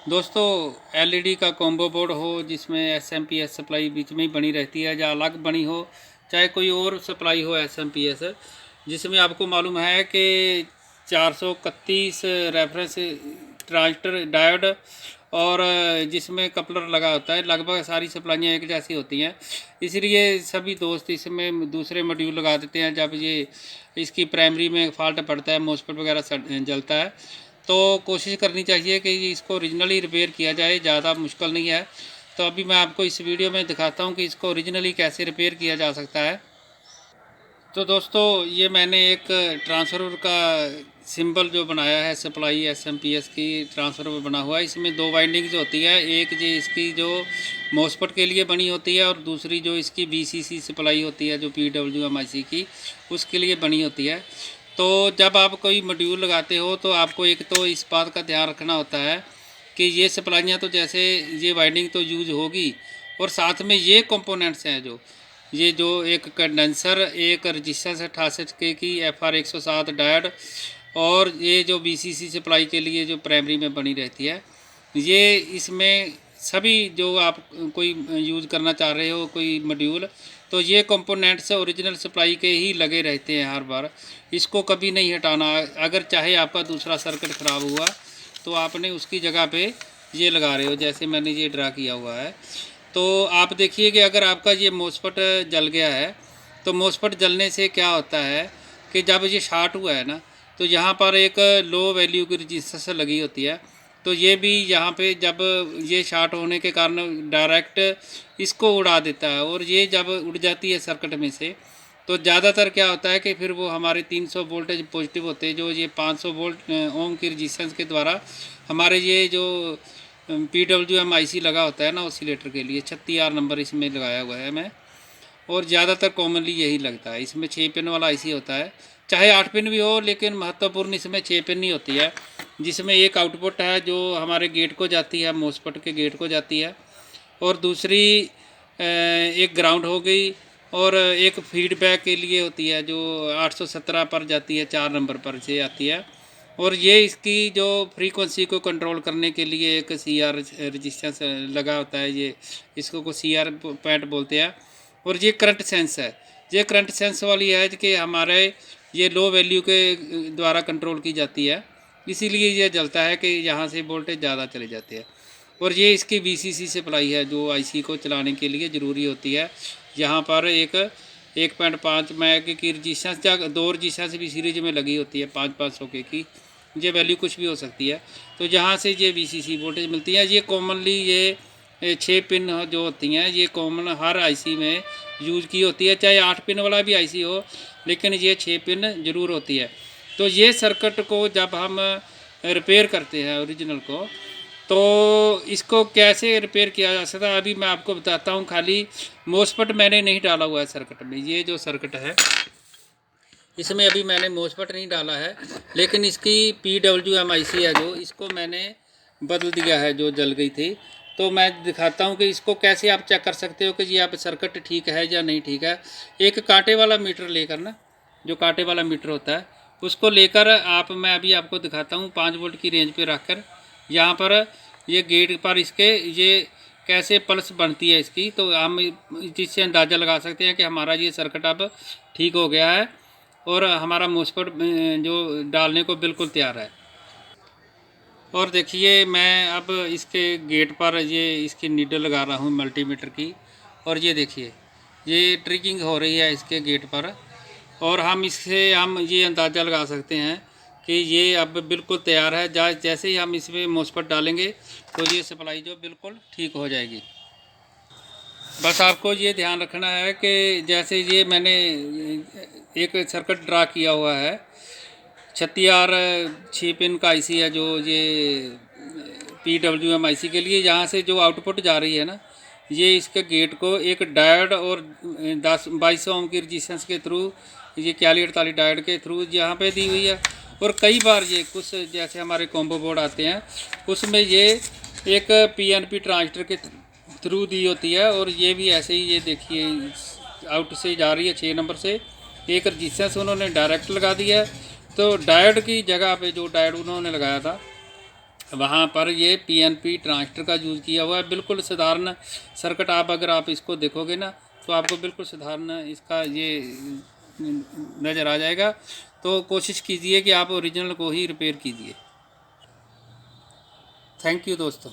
दोस्तों, एलईडी का combo board हो जिसमें एसएमपीएस सप्लाई बीच में ही बनी रहती है, या अलग बनी हो, चाहे कोई और सप्लाई हो एसएमपीएस, जिसमें आपको मालूम है कि 431 रेफरेंस ट्रांजिस्टर डायोड और जिसमें कपलर लगा होता है। लगभग सारी सप्लाइयाँ एक जैसी होती हैं, इसलिए सभी दोस्त इसमें दूसरे मॉड्यूल लगा देते हैं। जब ये इसकी प्राइमरी में फॉल्ट पड़ता है, मॉसफेट वगैरह जलता है, तो कोशिश करनी चाहिए कि इसको ओरिजिनली रिपेयर किया जाए। ज़्यादा मुश्किल नहीं है। तो अभी मैं आपको इस वीडियो में दिखाता हूँ कि इसको ओरिजिनली कैसे रिपेयर किया जा सकता है। तो दोस्तों, ये मैंने एक ट्रांसफार्मर का सिंबल जो बनाया है, सप्लाई एसएमपीएस की ट्रांसफार्मर बना हुआ है। इसमें दो वाइंडिंग्स होती है, एक जो इसकी जो मॉसफेट के लिए बनी होती है, और दूसरी जो इसकी बीसीसी सप्लाई होती है, जो पीडब्ल्यूएमआईसी की, उसके लिए बनी होती है। तो जब आप कोई मॉड्यूल लगाते हो तो आपको एक तो इस बात का ध्यान रखना होता है कि ये सप्लाइयाँ तो जैसे ये वाइंडिंग तो यूज होगी, और साथ में ये कंपोनेंट्स हैं जो एक कंडेंसर, एक रजिस्टेंस 68 के की FR 107 डायोड, और ये जो बीसीसी सप्लाई के लिए जो प्राइमरी में बनी रहती है, ये इसमें सभी जो आप कोई यूज़ करना चाह रहे हो कोई मॉड्यूल, तो ये कंपोनेंट्स ओरिजिनल सप्लाई के ही लगे रहते हैं हर बार। इसको कभी नहीं हटाना। अगर चाहे आपका दूसरा सर्किट ख़राब हुआ तो आपने उसकी जगह पे ये लगा रहे हो, जैसे मैंने ये ड्रा किया हुआ है। तो आप देखिए कि अगर आपका ये मॉसफेट जल गया है, तो मॉसफेट जलने से क्या होता है कि जब ये शार्ट हुआ है ना, तो यहाँ पर एक लो वैल्यू की रजिस्टेंस लगी होती है। तो ये भी यहाँ पे जब ये शार्ट होने के कारण डायरेक्ट इसको उड़ा देता है, और ये जब उड़ जाती है सर्किट में से, तो ज़्यादातर क्या होता है कि फिर वो हमारे 300 वोल्टेज पॉजिटिव होते हैं, जो ये 500 वोल्ट ओम की रजिस्टेंस के द्वारा हमारे ये जो PWM-IC लगा होता है ना ऑसिलेटर के लिए, 36R नंबर इसमें लगाया हुआ है मैं, और ज़्यादातर कॉमनली यही लगता है। इसमें 6 पिन वाला IC होता है, चाहे 8 पिन भी हो, लेकिन महत्वपूर्ण इसमें 6 पिन ही होती है, जिसमें एक आउटपुट है जो हमारे गेट को जाती है, मॉसफेट के गेट को जाती है, और दूसरी एक ग्राउंड हो गई, और एक फीडबैक के लिए होती है जो 817 पर जाती है, 4 नंबर पर से आती है। और ये इसकी जो फ्रीक्वेंसी को कंट्रोल करने के लिए एक CR रजिस्टेंस लगा होता है, ये इसको को CR पैड बोलते हैं। और ये करंट सेंस है, ये करंट सेंस वाली है कि हमारे ये लो वैल्यू के द्वारा कंट्रोल की जाती है, इसीलिए ये जलता है कि यहाँ से वोल्टेज ज़्यादा चले जाते हैं। और ये इसकी VCC सप्लाई है जो IC को चलाने के लिए ज़रूरी होती है। यहाँ पर एक 1.5 मैग की रजिस्टेंस या 2 रजिस्टेंस भी सीरीज में लगी होती है, 500 के की, ये वैल्यू कुछ भी हो सकती है। तो जहाँ से ये VCC वोल्टेज मिलती है, ये कॉमनली ये 6 पिन जो होती हैं, ये कॉमन हर IC में यूज़ की होती है, चाहे 8 पिन वाला भी IC हो, लेकिन ये 6 पिन ज़रूर होती है। तो ये सर्किट को जब हम रिपेयर करते हैं ओरिजिनल को, तो इसको कैसे रिपेयर किया जा सकता है अभी मैं आपको बताता हूँ। खाली मॉसफेट मैंने नहीं डाला हुआ है सर्किट में, ये जो सर्किट है इसमें अभी मैंने मॉसफेट नहीं डाला है, लेकिन इसकी PWM-IC है जो, इसको मैंने बदल दिया है जो जल गई थी। तो मैं दिखाता हूँ कि इसको कैसे आप चेक कर सकते हो कि ये आप सर्किट ठीक है या नहीं ठीक है। एक कांटे वाला मीटर लेकर ना, जो कांटे वाला मीटर होता है, उसको लेकर आप, मैं अभी आपको दिखाता हूँ 5 वोल्ट की रेंज पे रखकर, यहाँ पर ये गेट पर इसके ये कैसे पल्स बनती है इसकी, तो हम जिससे अंदाज़ा लगा सकते हैं कि हमारा ये सर्किट अब ठीक हो गया है और हमारा मॉसफेट जो डालने को बिल्कुल तैयार है। और देखिए, मैं अब इसके गेट पर ये इसकी नीडल लगा रहा हूँ मल्टीमीटर की, और ये देखिए ये ट्रिकिंग हो रही है इसके गेट पर, और हम ये अंदाज़ा लगा सकते हैं कि ये अब बिल्कुल तैयार है। जैसे ही हम इसमें मॉसफेट डालेंगे तो ये सप्लाई जो बिल्कुल ठीक हो जाएगी। बस आपको ये ध्यान रखना है कि जैसे ये मैंने एक सर्किट ड्रा किया हुआ है, 36R 6 पिन का IC है जो ये PWM-IC के लिए, यहाँ से जो आउटपुट जा रही है ना, ये इसके गेट को एक डायोड और 2200 ओम की रजिस्टेंस के थ्रू, ये 4148 डायोड के थ्रू यहाँ पे दी हुई है। और कई बार ये कुछ जैसे हमारे कॉम्बो बोर्ड आते हैं, उसमें ये एक PNP ट्रांजिस्टर के थ्रू दी होती है, और ये भी ऐसे ही, ये देखिए आउट से जा रही है 6 नंबर से, एक रजिस्टेंस उन्होंने डायरेक्ट लगा दिया है। तो डायोड की जगह पे जो डायोड उन्होंने लगाया था, वहाँ पर ये PNP ट्रांजिस्टर का यूज़ किया हुआ है। बिल्कुल साधारण सर्किट, आप अगर आप इसको देखोगे ना तो आपको बिल्कुल साधारण इसका ये नज़र आ जाएगा। तो कोशिश कीजिए कि आप ओरिजिनल को ही रिपेयर कीजिए। थैंक यू दोस्तों।